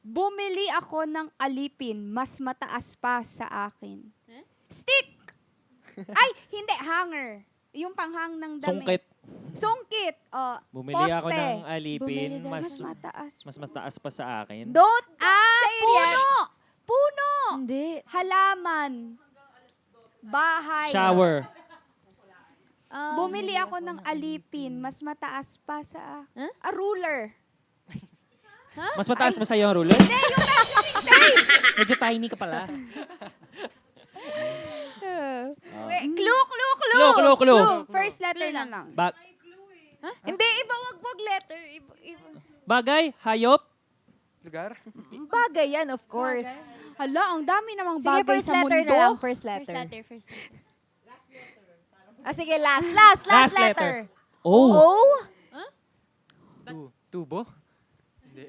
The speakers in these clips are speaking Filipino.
Bumili ako ng alipin, mas mataas pa sa akin. Stick! Ay, hindi, hanger. Yung panghang ng damit. Sungkit. Sungkit. Oh, Bumili ako poste. ng alipin, Bumili daw. Mas mataas. mas mataas pa sa akin. Don't say puno! Puno! Hindi. Halaman. Bahay. Shower. Bumili ako ng alipin, mas mataas pa sa akin. A ruler. Mas mataas ba sa'yo ang ruler? Medyo tiny ka pala. Wait, clue. Clue. First letter na lang. Hindi, iba wag letter. Bagay, hayop, Lugar? Bagay yan, of course. Hala, ang dami namang Sige, bagay first sa letter mundo. na lang. First letter. First letter. Sige, last Last letter. Oh. Tubo? Hindi.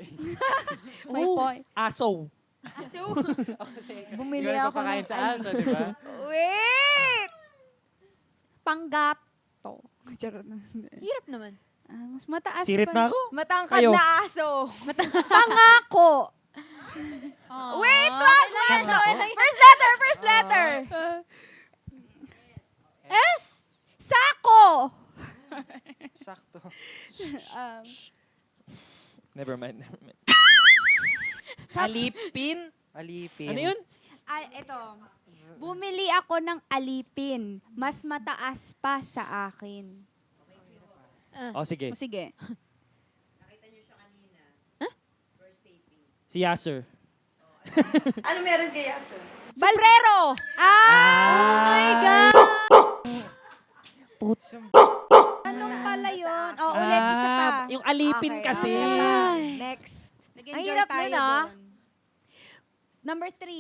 May point. Aso. Aso. Bumili Ikaw ako papakain ng sa aso, di ba? Wait! Panggato. Charot na. Hirap naman. Mas mataas Sirit pa. na ako. Matangkad Kayo. na aso. Pangako. Wait, wag! First letter. S. Sako. Sakto. Never mind. Alipin? Alipin. Ano yun? Ito. Bumili ako ng alipin. Mas mataas pa sa akin. Oh, sige. Sige. Si Yasser. Balbrero. Oh my God! Ano pala yun? Oh, ulit isa pa. Yung alipin Okay, kasi. okay. Next. Nag-enjoy Ang hirap tayo nun, ah. doon. Number 3.